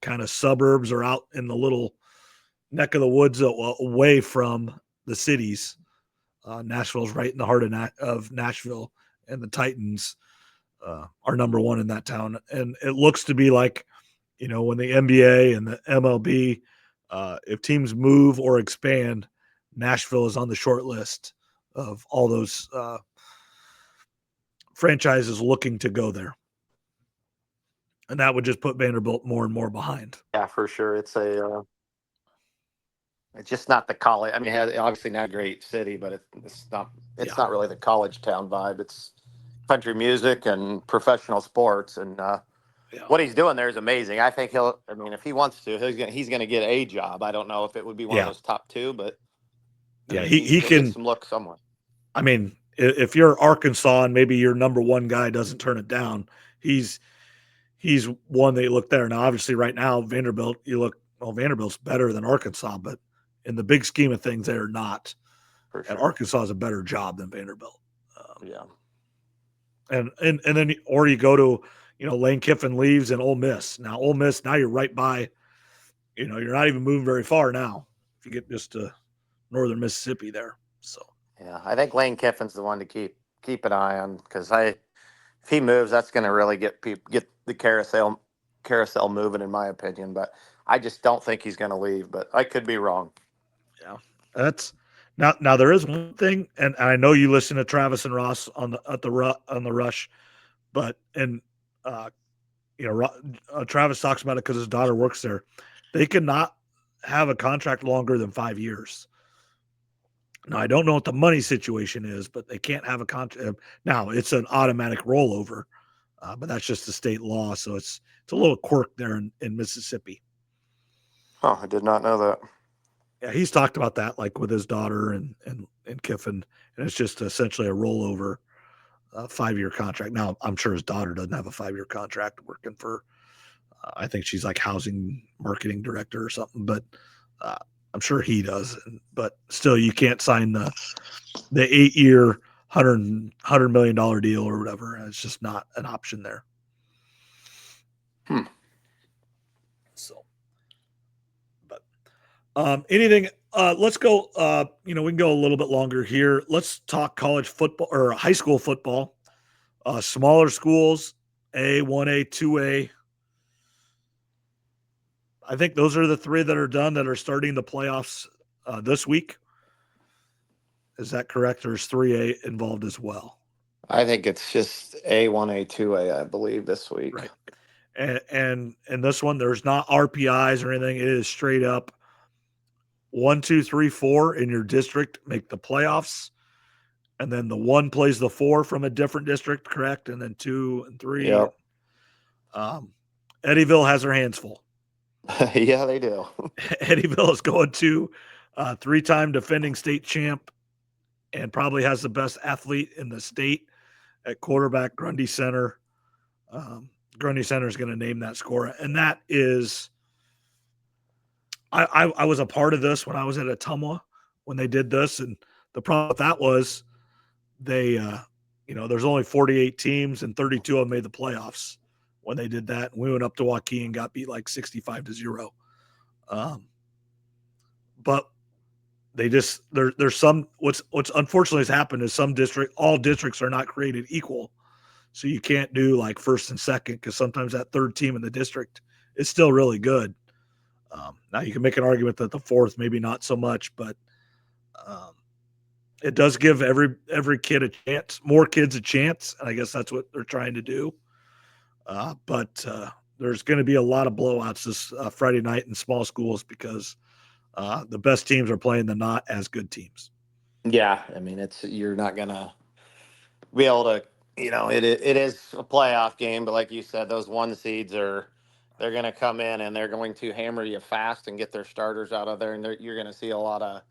kind of suburbs or out in the little neck of the woods away from the cities. Nashville's right in the heart of Nashville, and the Titans are number one in that town. And it looks to be like, when the NBA and the MLB, if teams move or expand, Nashville is on the short list of all those franchises looking to go there. And that would just put Vanderbilt more and more behind. Yeah, for sure. It's just not the college. I mean, obviously not a great city, but it's not really the college town vibe. It's country music and professional sports, and what he's doing there is amazing. I think if he wants to, he's gonna get a job. I don't know if it would be one of those top two, but he can get some look somewhere. I mean, if you're Arkansas and maybe your number one guy doesn't turn it down, he's one that you look there. Now, obviously, right now, Vanderbilt, Vanderbilt's better than Arkansas, but in the big scheme of things, they're not. For sure. And Arkansas has a better job than Vanderbilt. Yeah. And then, or you go to, Lane Kiffin leaves and Ole Miss. Now, Ole Miss, now you're right by, you're not even moving very far now if you get just to northern Mississippi there. So. Yeah, I think Lane Kiffin's the one to keep an eye on, because if he moves, that's going to really get the carousel moving, in my opinion. But I just don't think he's going to leave. But I could be wrong. Yeah, that's now. There is one thing, and I know you listen to Travis and Ross on the Rush, but Travis talks about it because his daughter works there. They cannot have a contract longer than 5 years. Now, I don't know what the money situation is, but they can't have a contract. Now, it's an automatic rollover, but that's just the state law. So it's a little quirk there in Mississippi. Oh, I did not know that. Yeah, he's talked about that, like with his daughter and Kiffin, and it's just essentially a rollover 5-year contract. Now, I'm sure his daughter doesn't have a 5-year contract working for, I think she's like housing marketing director or something, but I'm sure he does. But still, you can't sign the 8-year, $100 million deal or whatever. It's just not an option there. So, but anything, let's go, we can go a little bit longer here. Let's talk college football or high school football. Smaller schools, A, 1A, 2A. I think those are the three that are done that are starting the playoffs this week. Is that correct? There's 3A involved as well. I think it's just A, 1A, 2A, I believe, this week. Right. And this one, there's not RPIs or anything. It is straight up 1, 2, 3, 4 in your district make the playoffs. And then the 1 plays the 4 from a different district, correct? And then 2 and 3. Yep. Eddyville has their hands full. Yeah, they do. Eddyville is going to 3-time defending state champ and probably has the best athlete in the state at quarterback, Grundy Center. Grundy Center is going to name that score. And that is, I was a part of this when I was at Ottumwa when they did this. And the problem with that was they, there's only 48 teams and 32 of them made the playoffs when they did that. And we went up to Hawkeyes and got beat like 65-0. But they just there's some what's unfortunately has happened is all districts are not created equal. So you can't do like first and second because sometimes that third team in the district is still really good. Now you can make an argument that the fourth maybe not so much, but it does give every kid a chance, more kids a chance, and I guess that's what they're trying to do. But there's going to be a lot of blowouts this Friday night in small schools because the best teams are playing the not as good teams. Yeah, I mean, you're not going to be able to, it is a playoff game, but like you said, those 1 seeds they're going to come in and they're going to hammer you fast and get their starters out of there, and you're going to see a lot of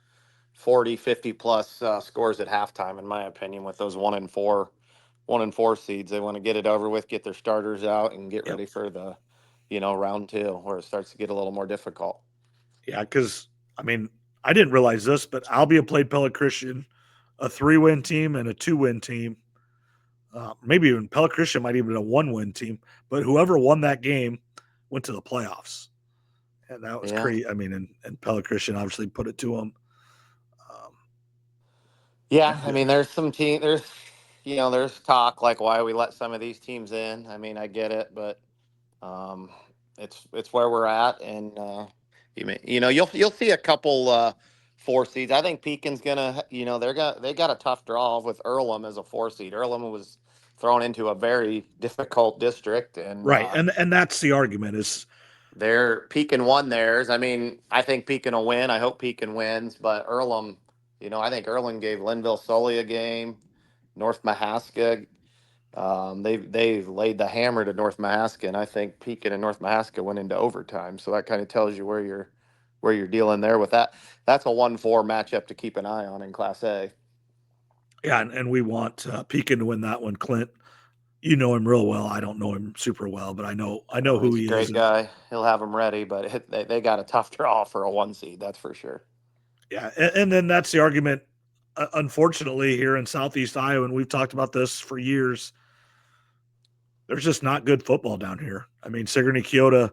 40, 50 plus scores at halftime, in my opinion, with those 1 and 4 seeds. They want to get it over with, get their starters out, and get ready for the, round 2 where it starts to get a little more difficult. Yeah, because I mean, I didn't realize this, but Albia played Pella Christian, a 3-win team and a 2-win team. Maybe even Pella Christian might even be a 1-win team, but whoever won that game went to the playoffs. And that was Yeah. crazy. I mean, and Pella Christian obviously put it to them. Yeah, I mean, there's talk like why we let some of these teams in. I mean, I get it, but um, it's where we're at, and you'll see a couple 4 seeds. I think Pekin's gonna, they got a tough draw with Earlham as a 4 seed. Earlham was thrown into a very difficult district, and Right. And that's the argument is Pekin won theirs. I mean, I think Pekin will win. I hope Pekin wins, but Earlham, I think Earlham gave Linville Sully a game. North Mahaska, they laid the hammer to North Mahaska, and I think Pekin and North Mahaska went into overtime. So that kind of tells you where you're dealing there with that. That's a 1-4 matchup to keep an eye on in Class A. yeah, and we want Pekin to win that one. Clint, you know him real well. I don't know him super well, but I know who He's a he is. great guy. He'll have them ready, but they got a tough draw for a 1 seed. That's for sure. Yeah, and then that's the argument. Unfortunately, here in Southeast Iowa, and we've talked about this for years, there's just not good football down here. I mean, Sigourney Kyoto.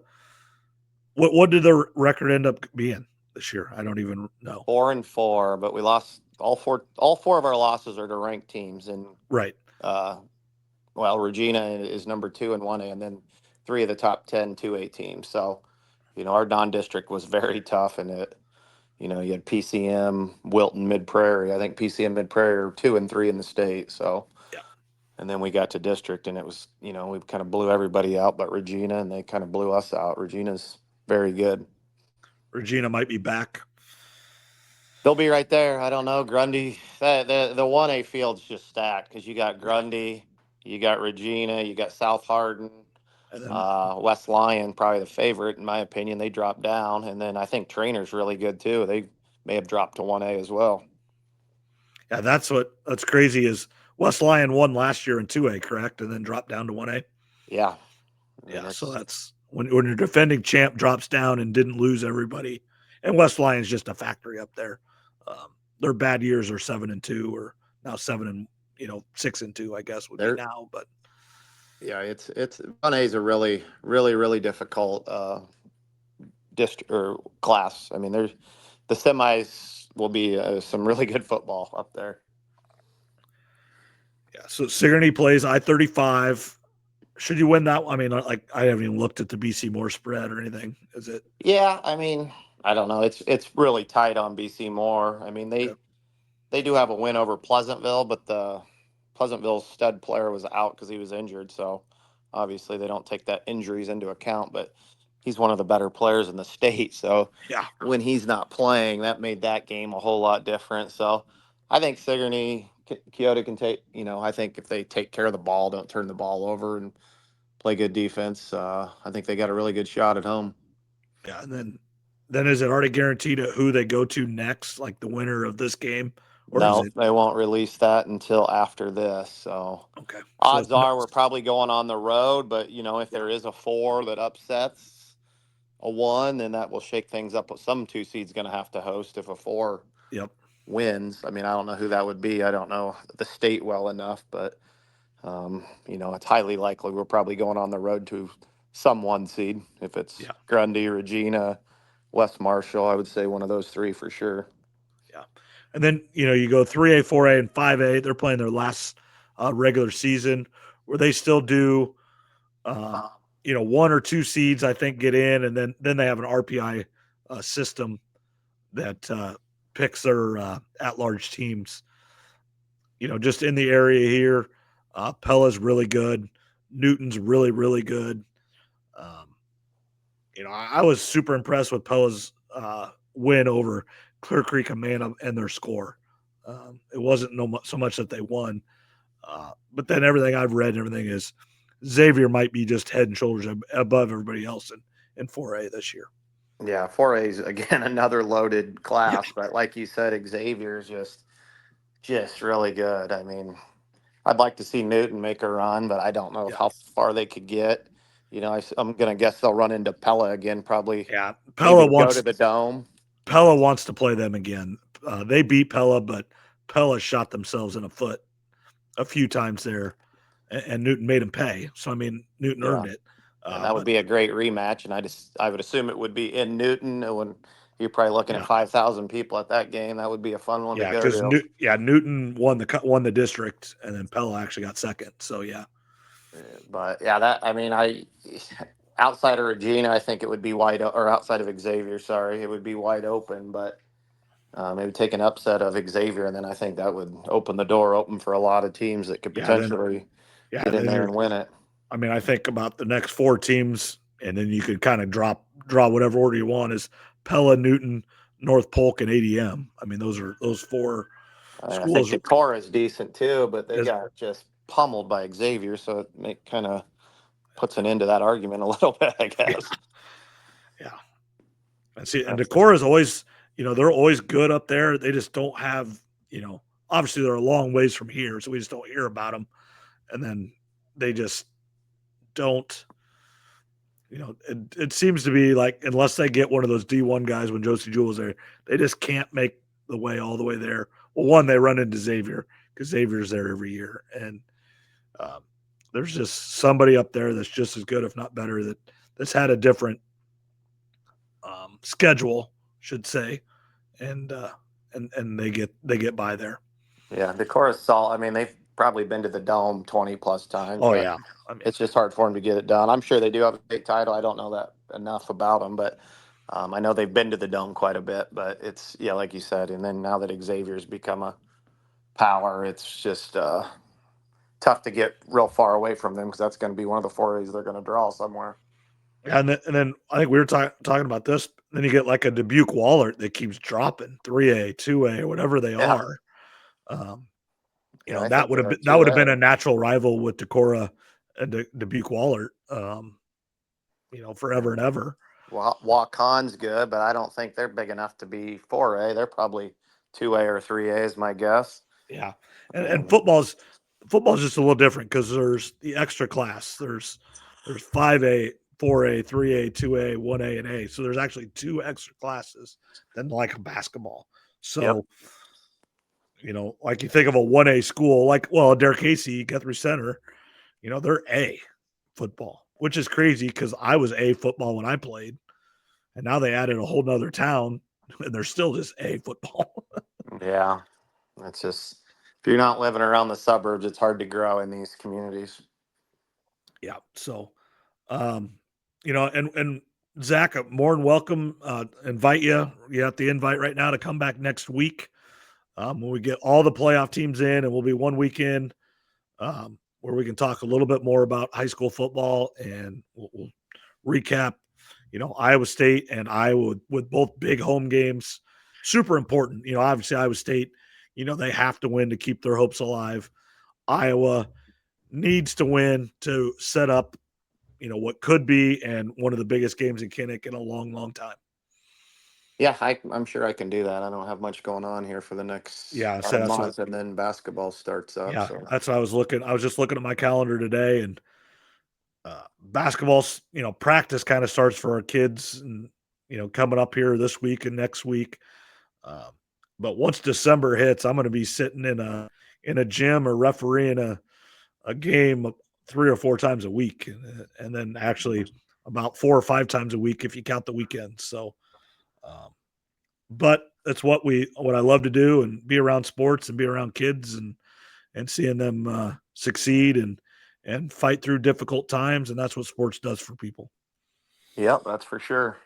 What did their record end up being this year? I don't even know. 4-4, but we lost all four. All four of our losses are to ranked teams, and Right. Regina is number 2 in 1A, and then 3 of the top 10 2A teams. So, our non-district was very tough, and you had PCM, Wilton, Mid Prairie. I think PCM, Mid Prairie are 2 and 3 in the state. So, Yeah. and then we got to district, and it was, we kind of blew everybody out, but Regina, and they kind of blew us out. Regina's very good. Regina might be back. They'll be right there. I don't know. Grundy, the 1A field's just stacked because you got Grundy, you got Regina, you got South Hardin, And then West Lyon, probably the favorite in my opinion. They dropped down, and then I think Trainer's really good too. They may have dropped to 1A as well. yeah, that's crazy is West Lyon won last year in 2A, correct? And then dropped down to 1A. Yeah. Yeah, so that's when your defending champ drops down and didn't lose everybody. And West Lyon's just a factory up there. Their bad years are 7-2, or now 6-2, I guess would be now. But yeah, it's 1A is a really, really, really difficult district or class. I mean, the semis will be some really good football up there. Yeah, so Sigourney plays I-35. Should you win that? I mean, I haven't even looked at the BC Moore spread or anything. Is it? Yeah, I mean, I don't know. It's really tight on BC Moore. I mean, they do have a win over Pleasantville, but the Pleasantville's stud player was out because he was injured. So obviously they don't take that injuries into account. But he's one of the better players in the state. So yeah, when he's not playing, that made that game a whole lot different. So I think Sigourney, Kyoto can take. I think if they take care of the ball, don't turn the ball over, and play good defense, I think they got a really good shot at home. Yeah, and then is it already guaranteed who they go to next, like the winner of this game? Or No, is it? they won't release that until after this. So Okay. odds are we're probably going on the road, but if there is a 4 that upsets a 1, then that will shake things up. Some 2 seed's going to have to host if a 4 wins. I mean, I don't know who that would be. I don't know the state well enough, but it's highly likely we're probably going on the road to some 1 seed. If it's Grundy, Regina, West Marshall, I would say one of those 3 for sure. Yeah. And then, you go 3A, 4A, and 5A. They're playing their last regular season where they still do, 1 or 2 seeds, I think, get in. And then they have an RPI system that picks their at-large teams. Just in the area here, Pella's really good. Newton's really, really good. I was super impressed with Pella's win over Clear Creek Amana and their score. It wasn't so much that they won, but then everything I've read and everything is Xavier might be just head and shoulders above everybody else in 4A this year. Yeah, 4A is again another loaded class, but like you said, Xavier's just really good. I mean, I'd like to see Newton make a run, but I don't know how far they could get. I'm gonna guess they'll run into Pella again, probably. Yeah, Pella maybe go to the Dome. Pella wants to play them again. They beat Pella, but Pella shot themselves in the foot a few times there, and Newton made them pay. So I mean, Newton Yeah. earned it. And that would But be a great rematch. And I would assume it would be in Newton. When you're probably looking at yeah, 5,000 people at that game, that would be a fun one to yeah, go because to. Newton won the district, and then Pella actually got second. So yeah, But yeah, outside of Regina, I think it would be or outside of Xavier, sorry, it would be wide open. But maybe take an upset of Xavier, and then I think that would open the door open for a lot of teams that could yeah, then potentially yeah, get in then there you're. and win it. I mean, I think about the next 4 teams, and then you could kind of draw whatever order you want is Pella, Newton, North Polk, and ADM. I mean, those 4 I think schools. Decorah is decent too, but they Is, got just pummeled by Xavier, so it kind of puts an end to that argument a little bit, I yeah, guess. yeah. And see, and That's Decorah is always, they're always good up there. They just don't have, obviously they're a long ways from here, so we just don't hear about them. And then they just don't. It seems to be like unless they get one of those D1 guys when Josie Jewell was there, they just can't make the way all the way there. Well, one, they run into Xavier because Xavier's there every year, and um, there's just somebody up there that's just as good, if not better, that's had a different schedule, should say, and they get by there. Yeah, Decorah's solid. I mean, they've probably been to the Dome 20 plus times, Oh but yeah, I mean, it's just hard for them to get it done. I'm sure they do have a state title. I don't know that enough about them, but I know they've been to the Dome quite a bit. But it's, yeah, like you said, and then now that Xavier's become a power, it's just tough to get real far away from them because that's going to be one of the 4As they're going to draw somewhere. and then I think we were talking about this. Then you get like a Dubuque Wahlert that keeps dropping 3A, 2A, or whatever they Yeah, are. Um, yeah, I that think would have they're been a that would have been 2A. a natural rival with Decorah and Dubuque Wahlert. Forever and ever. Well, Wacon's good, but I don't think they're big enough to be 4A. They're probably 2A or 3A is my guess. Yeah, and And football's just a little different because there's the extra class. There's 5A, 4A, 3A, 2A, 1A, and A. So there's actually 2 extra classes than like basketball. yep. So like you think of a 1A school, like Derek Casey, Guthrie Center, they're A football, which is crazy because I was A football when I played, and now they added a whole nother town, and they're still just A football. Yeah. It's just if you're not living around the suburbs, it's hard to grow in these communities. Yeah. So, um, and Zach, more than welcome. Invite you. You got the invite right now to come back next week when we get all the playoff teams in, and we'll be 1 weekend where we can talk a little bit more about high school football, and we'll recap. Iowa State and Iowa with both big home games, super important. Obviously Iowa State, they have to win to keep their hopes alive. Iowa needs to win to set up what could be and one of the biggest games in Kinnick in a long, long time. Yeah, I'm sure I can do that. I don't have much going on here for the next Yeah, so that's what. month, and then basketball starts up. Yeah, So that's what I was looking. I was just looking at my calendar today, and basketball's practice kind of starts for our kids, and coming up here this week and next week. But once December hits, I'm going to be sitting in a gym or refereeing a game 3 or 4 times a week, and then actually about 4 or 5 times a week if you count the weekends. So, but that's what I love to do, and be around sports and be around kids and seeing them succeed and fight through difficult times, and that's what sports does for people. yep, that's for sure.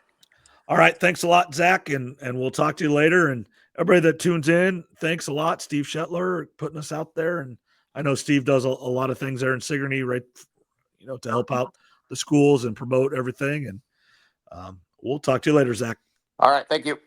All right, thanks a lot, Zach, and we'll talk to you later. And everybody that tunes in, thanks a lot, Steve Shetler, putting us out there. And I know Steve does a lot of things there in Sigourney, right? To help out the schools and promote everything. And we'll talk to you later, Zach. All right, thank you.